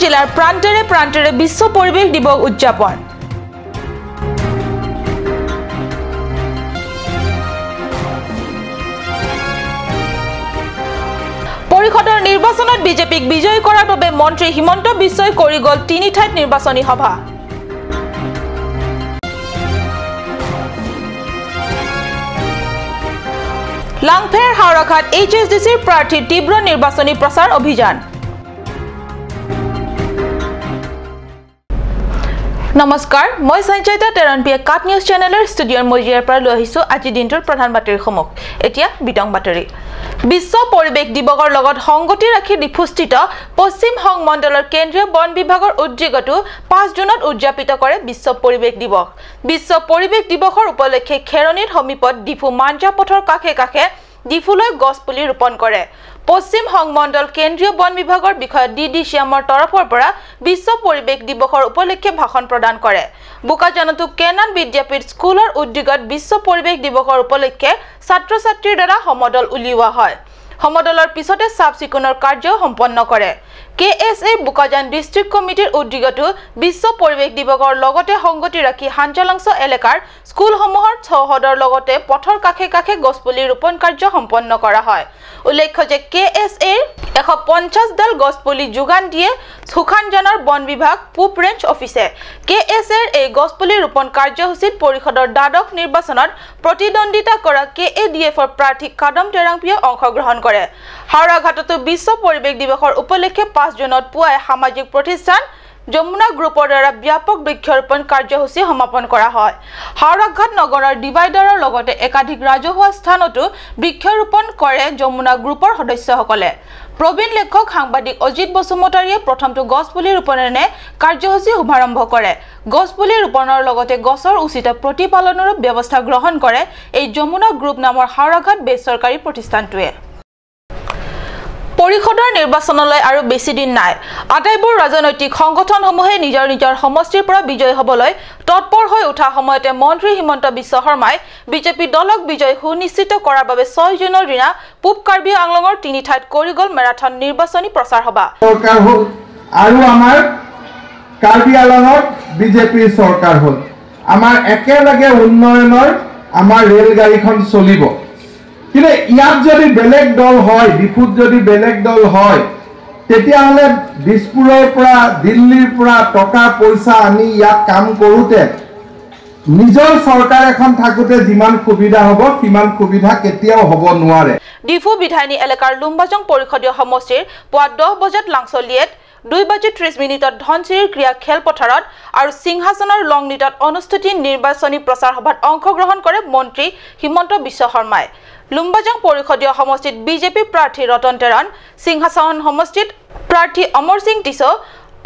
জিলাৰ প্ৰান্তেৰে প্ৰান্তেৰে বিশ্ব পৰিৱেশ দিৱস উদযাপন পৰিষদৰ নিৰ্বাচনত বিজেপিক বিজয়ী কৰাৰ বাবে মন্ত্ৰী হিমন্ত বিশ্বই কৰি গল ৩ ঠাইত নিৰ্বাচনী সভা লাংফেৰ হাওৰাঘাট এইচএছডিচিৰ প্ৰাৰ্থীৰ তীব্ৰ নিৰ্বাচনী প্ৰচাৰ অভিযান নমস্কাৰ মই সঞ্জয়তা তেৰণপিয়ে কাট নিউজ চেনেলৰ ষ্টুডিঅ'ৰ মজিয়াৰ পৰা লৈ আহিছো আজি দিনটোৰ প্ৰধান বাতৰি সমুখ এতিয়া বিতং বাতৰি বিশ্ব পৰিৱেশ দিৱসৰ লগত সংগতি ৰাখি ডিফুস্থিত পশ্চিম সংমণ্ডলৰ কেন্দ্ৰীয় বন বিভাগৰ উদ্যোগটো 5 জুনত উদযাপিত কৰে বিশ্ব পৰিৱেশ দিৱস বিশ্ব পৰিৱেশ দিৱসৰ উপলক্ষে খেৰণীৰ সমীপত ডিফু মাঞ্জা পথৰ কাষে কাষে ডিফুলৈ গছ পুলি ৰোপণ কৰে পশ্চিম সংমণ্ডল কেন্দ্ৰীয় বন বিভাগৰ বিষয়া ডিডি শ্যামৰ তৰফৰ পৰা বিশ্ব পৰিৱেশ দিৱসৰ উপলক্ষে ভাষণ প্ৰদান কৰে বুকাজানতো কেনান বিদ্যাপীঠ স্কুলৰ উদ্যোগত বিশ্ব পৰিৱেশ দিৱসৰ উপলক্ষে ছাত্ৰ-ছাত্ৰীৰ দ্বাৰা সমদল উলিওৱা হয় সমদলৰ পিছতে সাবচিকুনৰ কাৰ্য সম্পন্ন কৰে কেএসএ বুকাজান ডিস্ট্ৰিক্ট কমিটিৰ উদ্যোগটো বিশ্ব পৰিৱেশ দিৱসৰ লগতে সংগতি ৰাখি হাঞ্জালাংছ এলেকাৰ স্কুলসমূহৰ চৌহদৰ লগতে পথৰ কাষে কাষে গছপুলি ৰোপণ কাৰ্য সম্পন্ন কৰা হয় উল্লেখ্য যে কেএসএ 150 ডাল গছপুলি যোগান দিয়ে সুখানজানৰ বন বিভাগ পূব ৰেঞ্জ অফিচে কেএসএৰ এই গছপুলি ৰোপণ কাৰ্যসূচীত পৰিষদৰ দ্বাদশ নিৰ্বাচনত প্ৰতিদ্বন্দ্বিতা কৰা কেএডিএফৰ প্ৰাৰ্থী কাদম তেৰাংপিয়ে অংশগ্ৰহণ কৰে হাওৰাঘাটতো বিশ্ব পৰিৱেশ দিৱসৰ উপলক্ষে 5 জুনত পুৱাই সামাজিক প্ৰতিষ্ঠান যমুনা গ্ৰুপৰ দ্বাৰা ব্যাপক বৃক্ষৰোপণ কাৰ্যসূচী সমাপন কৰা হয় হাওৰাঘাট নগৰৰ ডিভাইডাৰৰ লগতে একাধিক ৰাজহুৱা স্থানতো বৃক্ষৰোপণ কৰে যমুনা গ্ৰুপৰ সদস্যসকলে প্ৰবীণ লেখক সাংবাদিক অজিত বসুমতাৰীয়ে প্ৰথমটো গছপুলি ৰোপণেৰে কাৰ্যসূচী শুভাৰম্ভ কৰে গছপুলি ৰোপণৰ লগতে গছৰ উচিত প্ৰতিপালনৰ ব্যৱস্থা গ্ৰহণ কৰে এই যমুনা গ্ৰুপ নামৰ হাওৰাঘাট বেচৰকাৰী প্ৰতিষ্ঠানটোৱে পৰিষদৰ নিৰ্বাচনলৈ আৰু বেছি দিন নাই আটাইবোৰ ৰাজনৈতিক সংগঠনসমূহে নিজৰ নিজৰ সমষ্টিৰ পৰা বিজয় হ'বলৈ তৎপৰ হৈ উঠা সময়তে মন্ত্ৰী হিমন্ত বিশ্ব শৰ্মাই বিজেপি দলক বিজয় সুনিশ্চিত কৰাৰ বাবে 6 জুনৰ দিনা পূব কাৰ্বি আংলঙৰ 3 ঠাইত কৰি গল মেৰাথন নিৰ্বাচনী প্ৰচাৰ সভা সৰকাৰ হ'ল আৰু আমাৰ কাৰ্বি আংলঙত বিজেপি সৰকাৰ হ'ল আমাৰ একেলগে উন্নয়নৰ আমাৰ ৰেল গাড়ীখন চলিব কিন্তু ইয়াত যদি বেলেগ দল হয় ডিফুত যদি বেলেগ দল হয় তেতিয়াহলে দিছপুৰৰ পৰা দিল্লীৰ পৰা টকা পইচা আনি ইয়াত কাম কৰোতে নিজৰ চৰকাৰ এখন থাকোতে যিমান সুবিধা হ'ব সিমান সুবিধা কেতিয়াও হ'ব নোৱাৰে ডিফু বিধায়নী এলেকাৰ লুম্বাজং পৰিষদীয় সমষ্টিৰ পুৱা 10 বজাত লাংচলিয়েট 2:30 ধনচিৰিৰ ক্ৰিয়া খেলপথাৰত আৰু সিংহাসনৰ লংনিটত অনুষ্ঠিত নিৰ্বাচনী প্ৰচাৰ সভাত অংশগ্ৰহণ কৰে মন্ত্ৰী হিমন্ত বিশ্ব শৰ্মাই লুম্বাজং পৰিষদীয় সমষ্টিত বিজেপি প্ৰাৰ্থী ৰতন তেৰণ সিংহাসন সমষ্টিত প্ৰাৰ্থী অমৰ সিং টিছো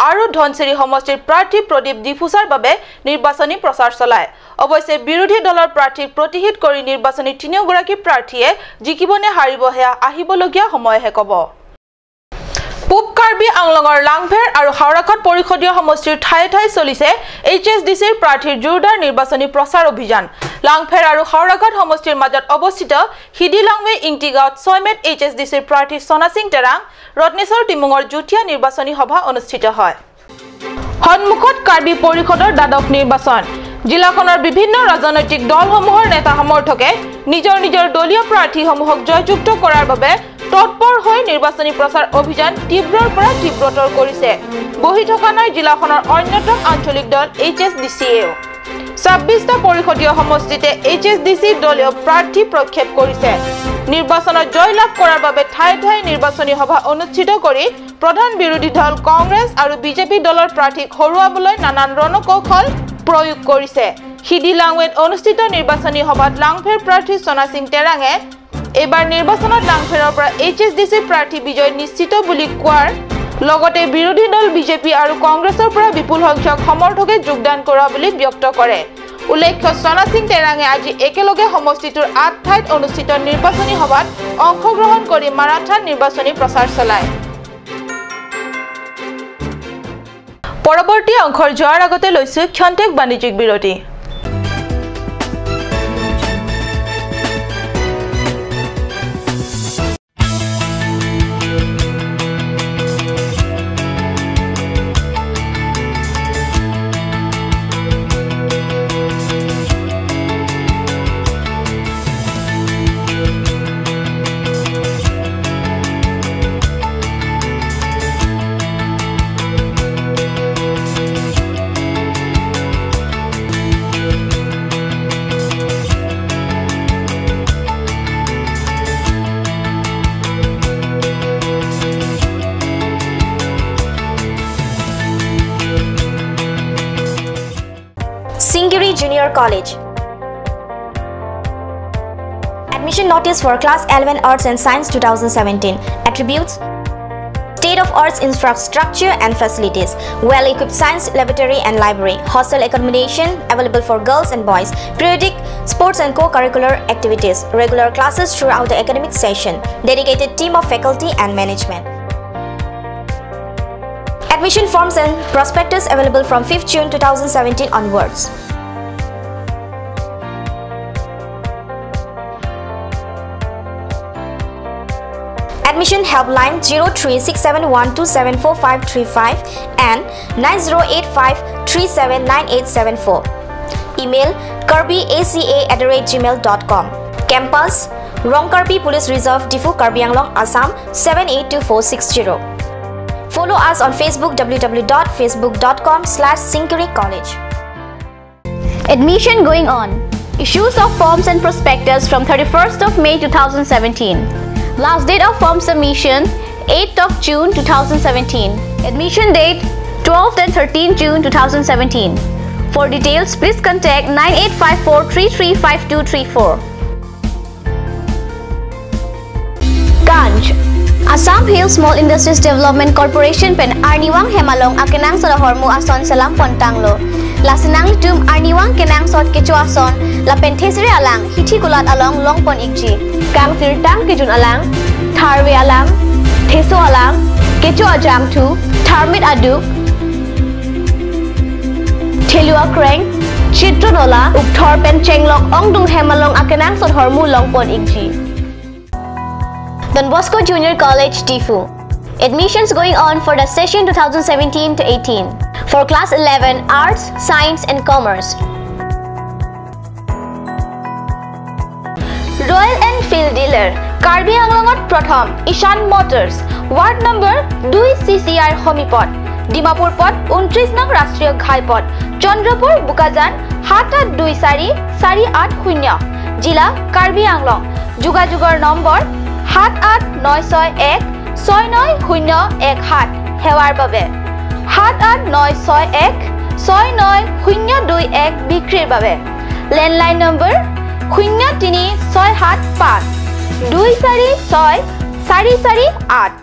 আৰু ধনচিৰি সমষ্টিৰ প্ৰাৰ্থী প্ৰদীপ ডিফুছাৰ বাবে নিৰ্বাচনী প্ৰচাৰ চলায় অৱশ্যে বিৰোধী দলৰ প্ৰাৰ্থীক প্ৰতিহিত কৰি নিৰ্বাচনী তিনিওগৰাকী প্ৰাৰ্থীয়ে জিকিবনে হাৰিব হেয়া আহিবলগীয়া সময়হে ক'ব পূব কাৰ্বি আংলঙৰ লাংফেৰ আৰু হাওৰাঘাট পৰিষদীয় সমষ্টিৰ ঠায়ে ঠায়ে চলিছে এইচএছডিচিৰ প্ৰাৰ্থীৰ জোৰদাৰ নিৰ্বাচনী প্ৰচাৰ অভিযান লাংফেৰ আৰু হাওৰাঘাট সমষ্টিৰ মাজত অৱস্থিত হিডিলাংৱে ইংটিগাঁৱত 6 মেত এইচএছডিচিৰ প্ৰাৰ্থী সোনা সিং তেৰাং ৰত্নেশ্বৰ টিমুঙৰ যুটীয়া নিৰ্বাচনী সভা অনুষ্ঠিত হয় সন্মুখত কাৰ্বি পৰিষদৰ দ্বাদশ নিৰ্বাচন জিলাখনৰ বিভিন্ন ৰাজনৈতিক দলসমূহৰ নেতা সমৰ্থকে নিজৰ নিজৰ দলীয় প্ৰাৰ্থীসমূহক জয়যুক্ত কৰাৰ বাবে তৎপৰ হৈ নিৰ্বাচনী প্ৰচাৰ অভিযান তীব্ৰৰ পৰা তীব্ৰতৰ কৰিছে বহি থকা নাই জিলাখনৰ অন্যতম আঞ্চলিক দল এইচএছডিচিয়েও 26টা পৰিষদীয় সমষ্টিতে এইচএছডিচি দলীয় প্ৰাৰ্থী প্ৰক্ষেপ কৰিছে নিৰ্বাচনত জয়লাভ কৰাৰ বাবে ঠাই ঠাই নিৰ্বাচনী সভা অনুষ্ঠিত কৰি প্ৰধান বিৰোধী দল কংগ্ৰেছ আৰু বিজেপি দলৰ প্ৰাৰ্থীক হৰুৱাবলৈ নানান ৰণকৌশল প্ৰয়োগ কৰিছে হিডিলাংৱেত অনুষ্ঠিত নিৰ্বাচনী সভাত লাংফেৰ প্ৰাৰ্থী সোনা সিং তেৰাঙে এবাৰ নিৰ্বাচনত লাংফেৰৰ পৰা এইচএছডিচি প্ৰাৰ্থী বিজয় নিশ্চিত বুলি কোৱাৰ লগতে বিৰোধী দল বিজেপি আৰু কংগ্ৰেছৰ পৰা বিপুল সংখ্যক সমৰ্থকে যোগদান কৰা বুলি ব্যক্ত কৰে উল্লেখ্য সোনা সিং তেৰাঙে আজি একেলগে সমষ্টিটোৰ 8 ঠাইত অনুষ্ঠিত নিৰ্বাচনী সভাত অংশগ্ৰহণ কৰি মাৰাথান নিৰ্বাচনী প্ৰচাৰ চলায় পৰৱৰ্তী অংশৰ যোৱাৰ আগতে লৈছো ক্ষন্তেক বাণিজ্যিক বিৰতি Senior College. Admission notice for Class 11 Arts and Science 2017. Attributes: state-of-art infrastructure and facilities, well-equipped science laboratory and library, hostel accommodation available for girls and boys, periodic sports and co-curricular activities, regular classes throughout the academic session, dedicated team of faculty and management. Admission forms and prospectus available from 5th June 2017 onwards. Admission helpline 036712745535 and 9085379874. Email kirby.aca@gmail.com. Campus Rongkarbi Police Reserve Difu Karbi Anglong Assam 782460. Follow us on Facebook www.facebook.com/Sinkiri College. Admission going on. Issues of forms and prospectus from 31st of May 2017. Last date of form submission 8th of June 2017. Admission date 12th and 13th June 2017. For details, please contact 9854335234. Ganj Assam Hill Small Industries Development Corporation pen Arniwang Hemalong Akenang Solahormu Ason Salam Pontanglo. Lasinang litum Arniwang Kenang Sot Kecu Ason La Pentesiri Alang Hithi Kulat Along Longpon Ikji. Kang Sirtang Kijun Alang Tharwe Alang Teso Alang Kecu Ajang Tu Tharmit Aduk Telua Kreng Chitronola Ukthor Pen Chenglok Ongdung Hemalong Akenang Sot Hormu Longpon Ikji. Don Bosco Junior College, Difu. Admissions going on for the session 2017 to 18 for Class 11 Arts, Science and Commerce. Royal Enfield Dealer, Karbi Anglongot Prothom, Ishan Motors, Ward number 2 CCR Homipot, Dimapur Pot, 29 nang Rastriyo Ghaipot, Chandrapur Bukajan, 782448 Jila Karbi Anglong, Jugajugor number 7896169017 হেৱাৰ বাবে 7896169021 বিক্ৰীৰ বাবে landline number 03675246448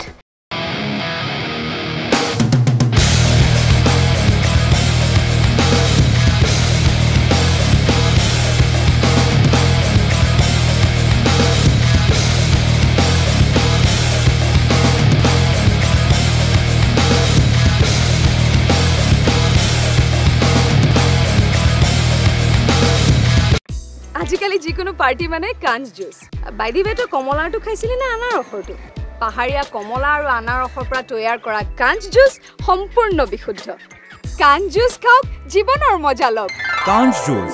আজিকালি যিকোনো party মানে কাঞ্জ juice বাইদি বেটো কমলাটো খাইছিলি না আনাৰ ৰসটো পাহাৰীয়া কমলা আৰু আনাৰ ৰসৰ পৰা তৈয়াৰ কৰা কাঞ্জ জুচ সম্পূৰ্ণ বিশুদ্ধ কাঞ্জ জুচ খাওক জীৱনৰ মজা লওক কাঞ্জ জুচ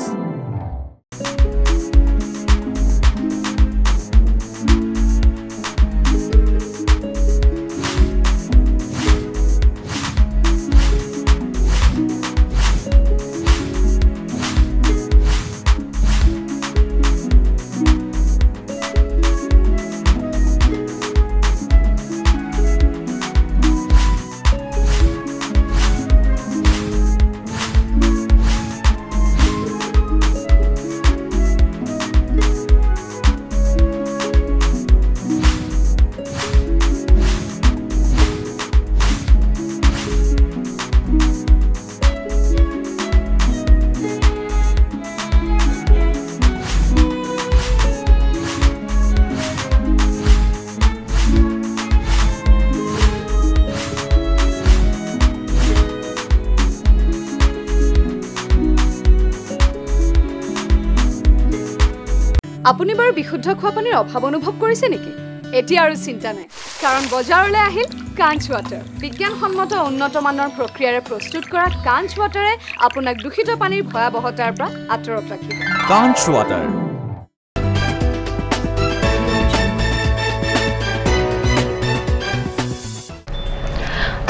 আপুনি বাৰু বিশুদ্ধ খোৱা পানীৰ অভাৱ অনুভৱ কৰিছে নেকি এতিয়া আৰু চিন্তা নাই কাৰণ বজাৰলৈ আহিল কাঞ্জ ৱাটাৰ বিজ্ঞানসন্মত উন্নত মানৰ প্ৰক্ৰিয়াৰে প্ৰস্তুত কৰা কাঞ্জ ৱাটাৰে আপোনাক দূষিত পানীৰ ভয়াবহতাৰ পৰা আঁতৰত ৰাখিব কাঞ্জ ৱাটাৰ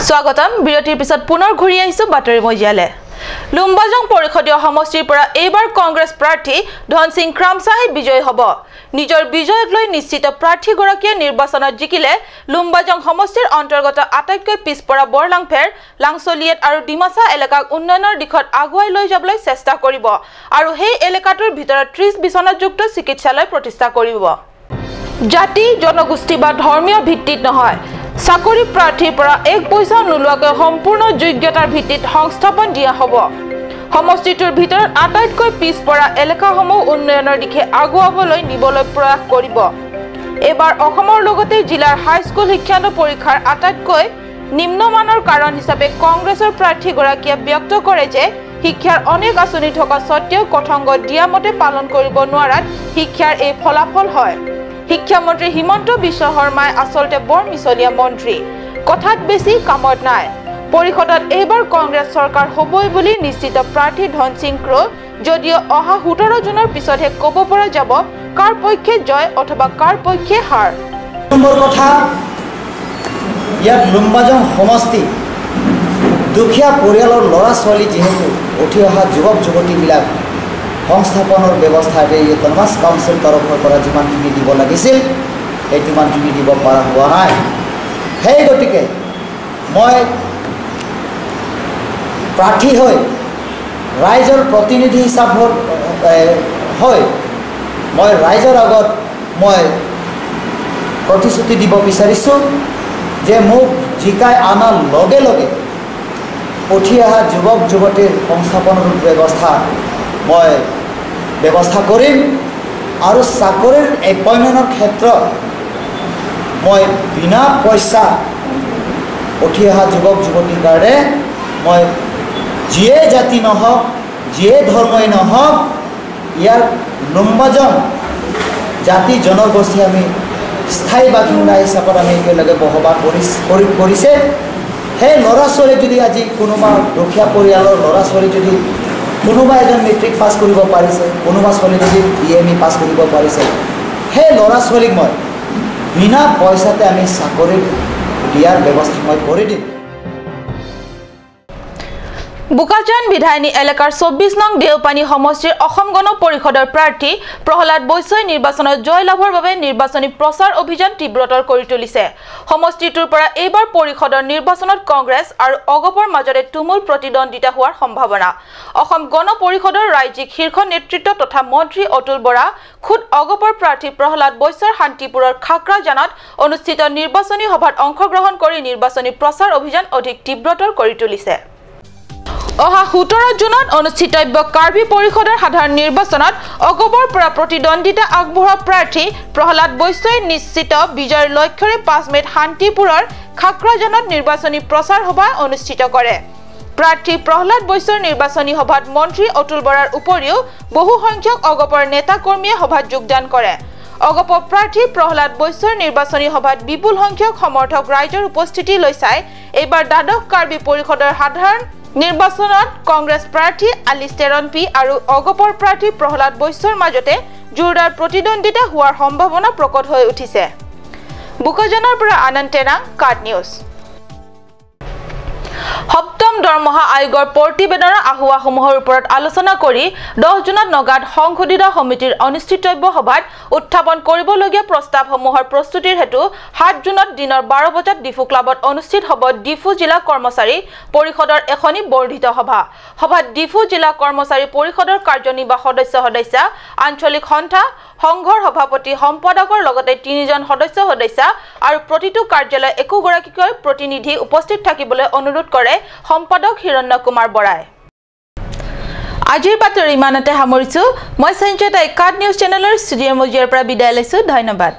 স্বাগতম বিৰতিৰ পিছত পুনৰ ঘূৰি আহিছো বাতৰি মজিয়ালে লুম্বাজং পৰিষদীয় সমষ্টিৰ পৰা এইবাৰ কংগ্ৰেছ প্ৰাৰ্থী ধন সিং ক্ৰামচাহে বিজয়ী হ'ব নিজৰ বিজয়ক লৈ নিশ্চিত প্ৰাৰ্থীগৰাকীয়ে নিৰ্বাচনত জিকিলে লুম্বাজং সমষ্টিৰ অন্তৰ্গত আটাইতকৈ পিছপৰা বৰলাংফেৰ লাংচলিয়েট আৰু ডিমাছা এলেকাক উন্নয়নৰ দিশত আগুৱাই লৈ যাবলৈ চেষ্টা কৰিব আৰু সেই এলেকাটোৰ ভিতৰত 30 বিছনাযুক্ত চিকিৎসালয় প্ৰতিষ্ঠা কৰিব জাতি জনগোষ্ঠী বা ধৰ্মীয় ভিত্তিত নহয় চাকৰি প্ৰাৰ্থীৰ পৰা এক পইচা নোলোৱাকৈ সম্পূৰ্ণ যোগ্যতাৰ ভিত্তিত সংস্থাপন দিয়া হ'ব সমষ্টিটোৰ ভিতৰত আটাইতকৈ পিছপৰা এলেকাসমূহ উন্নয়নৰ দিশে আগুৱাবলৈ নিবলৈ প্ৰয়াস কৰিব এবাৰ অসমৰ লগতে জিলাৰ হাইস্কুল শিক্ষান্ত পৰীক্ষাৰ আটাইতকৈ নিম্নমানৰ কাৰণ হিচাপে কংগ্ৰেছৰ প্ৰাৰ্থীগৰাকীয়ে ব্যক্ত কৰে যে শিক্ষাৰ অনেক আঁচনি থকা সত্ত্বেও কথংগ দিয়া মতে পালন কৰিব নোৱাৰাত শিক্ষাৰ এই ফলাফল হয় শিক্ষামন্ত্ৰী হিমন্ত বিশ্ব শৰ্মাই আচলতে বৰ মিছলীয়া মন্ত্ৰী কথাত বেছি কামত নাই পৰিষদত এইবাৰ কংগ্ৰেছ চৰকাৰ হ'বই বুলি নিশ্চিত প্ৰাৰ্থী ধন সিং ক্ৰ যদিও অহা 17 জুনৰ পিছতহে ক'ব পৰা যাব কাৰ পক্ষে জয় অথবা কাৰ পক্ষে হাৰ নম্বৰ কথা ইয়াত লুম্বাজং সমষ্টি দুখীয়া পৰিয়ালৰ ল'ৰা ছোৱালী যেহেতু উঠি অহা যুৱক যুৱতীবিলাক সংস্থাপনৰ ব্যৱস্থাতে এই অটোনমাস কাউন্সিল তৰফৰ পৰা যিমানখিনি দিব লাগিছিল সেই যিমানখিনি দিব পৰা হোৱা নাই সেই গতিকে মই প্ৰাৰ্থী হৈ ৰাইজৰ প্ৰতিনিধি হিচাপত হয় মই ৰাইজৰ আগত মই প্ৰতিশ্ৰুতি দিব বিচাৰিছোঁ যে মোক জিকাই আনাৰ লগে লগে উঠি অহা যুৱক যুৱতীৰ সংস্থাপনৰ মই ব্যৱস্থা কৰিম আৰু চাকৰিৰ এপইণ্টমেণ্টৰ ক্ষেত্ৰত মই বিনা পইচা উঠি অহা যুৱক যুৱতীৰ কাৰণে মই যিয়ে জাতি নহওক যিয়ে ধৰ্মই নহওক ইয়াৰ লুম্বাজং জাতি জনগোষ্ঠী আমি স্থায়ী বাসিন্দা হিচাপত আমি একেলগে বসবাস কৰিছে সেই ল'ৰা ছোৱালী যদি আজি কোনোবা দুখীয়া পৰিয়ালৰ ল'ৰা ছোৱালী যদি কোনোবা এজন মেট্ৰিক পাছ কৰিব পাৰিছে কোনোবা ছোৱালী যদি BME পাছ কৰিব পাৰিছে সেই ল'ৰা ছোৱালীক মই বিনা পইচাতে আমি চাকৰি দিয়াৰ ব্যৱস্থা মই কৰি দিম বুকাজান বিধায়নী এলেকাৰ 24 নং দেওপানী সমষ্টিৰ অসম গণ পৰিষদৰ প্ৰাৰ্থী প্ৰহলাদ বৈশ্যই নিৰ্বাচনত জয়লাভৰ বাবে নিৰ্বাচনী প্ৰচাৰ অভিযান তীব্ৰতৰ কৰি তুলিছে সমষ্টিটোৰ পৰা এইবাৰ পৰিষদৰ নিৰ্বাচনত কংগ্ৰেছ আৰু অগপৰ মাজতে তুমুল প্ৰতিদ্বন্দ্বিতা হোৱাৰ সম্ভাৱনা অসম গণ পৰিষদৰ ৰাজ্যিক শীৰ্ষ নেতৃত্ব তথা মন্ত্ৰী অতুল বৰা খুদ অগপৰ প্ৰাৰ্থী প্ৰহলাদ বৈশ্যৰ শান্তিপুৰৰ খাকৰাজানত অনুষ্ঠিত নিৰ্বাচনী সভাত অংশগ্ৰহণ কৰি নিৰ্বাচনী প্ৰচাৰ অভিযান অধিক তীব্ৰতৰ কৰি তুলিছে অহা 17 জুনত অনুষ্ঠিতব্য কাৰ্বি পৰিষদৰ সাধাৰণ নিৰ্বাচনত অগপৰ পৰা প্ৰতিদ্বন্দ্বিতা আগবঢ়োৱা প্ৰাৰ্থী প্ৰহলাদ বৈশ্যই নিশ্চিত বিজয়ৰ লক্ষ্যৰে 5 মেত শান্তিপুৰৰ খাকৰাজানত নিৰ্বাচনী প্ৰচাৰ সভা অনুষ্ঠিত কৰে প্ৰাৰ্থী প্ৰহলাদ বৈশ্যৰ নিৰ্বাচনী সভাত মন্ত্ৰী অতুল বৰাৰ উপৰিও বহু সংখ্যক অগপৰ নেতা কৰ্মীয়ে সভাত যোগদান কৰে অগপ প্ৰাৰ্থী প্ৰহলাদ বৈশ্যৰ নিৰ্বাচনী সভাত বিপুল সংখ্যক সমৰ্থক ৰাইজৰ উপস্থিতি লৈ চাই এইবাৰ দ্বাদশ কাৰ্বি পৰিষদৰ সাধাৰণ নিৰ্বাচনত কংগ্ৰেছ প্ৰাৰ্থী আলিষ্টেৰন পি আৰু অগপৰ প্ৰাৰ্থী প্ৰহলাদ বৈশ্যৰ মাজতে জোৰদাৰ প্ৰতিদ্বন্দ্বিতা হোৱাৰ সম্ভাৱনা প্ৰকট হৈ উঠিছে বুকাজানৰ পৰা আনন্দ টেনা কাট নিউজ সপ্তম দৰমহা আয়োগৰ প্ৰতিবেদনৰ আহুৱাসমূহৰ ওপৰত আলোচনা কৰি 10 জুনত নগাঁত সংশোধিত সমিতিৰ অনুষ্ঠিতব্য সভাত উত্থাপন কৰিবলগীয়া প্ৰস্তাৱসমূহৰ প্ৰস্তুতিৰ হেতু 7 জুনত দিনৰ 12 বজাত ডিফু ক্লাবত অনুষ্ঠিত হ'ব ডিফু জিলা কৰ্মচাৰী পৰিষদৰ এখনি বৰ্ধিত সভাত ডিফু জিলা কৰ্মচাৰী পৰিষদৰ কাৰ্যনিৰ্বাহী সদস্য আঞ্চলিক সন্থা সংঘৰ সভাপতি সম্পাদকৰ লগতে 3 জন সদস্য আৰু প্ৰতিটো কাৰ্যালয় একোগৰাকীকৈ প্ৰতিনিধি উপস্থিত থাকিবলৈ অনুৰোধ কৰে সম্পাদক হিৰণ্য কুমাৰ বৰাই আজিৰ বাতৰি ইমানতে সামৰিছো মই সঞ্জয় কাট নিউজ চেনেলৰ ষ্টুডিঅ' মজিয়াৰ পৰা বিদায় লৈছো ধন্যবাদ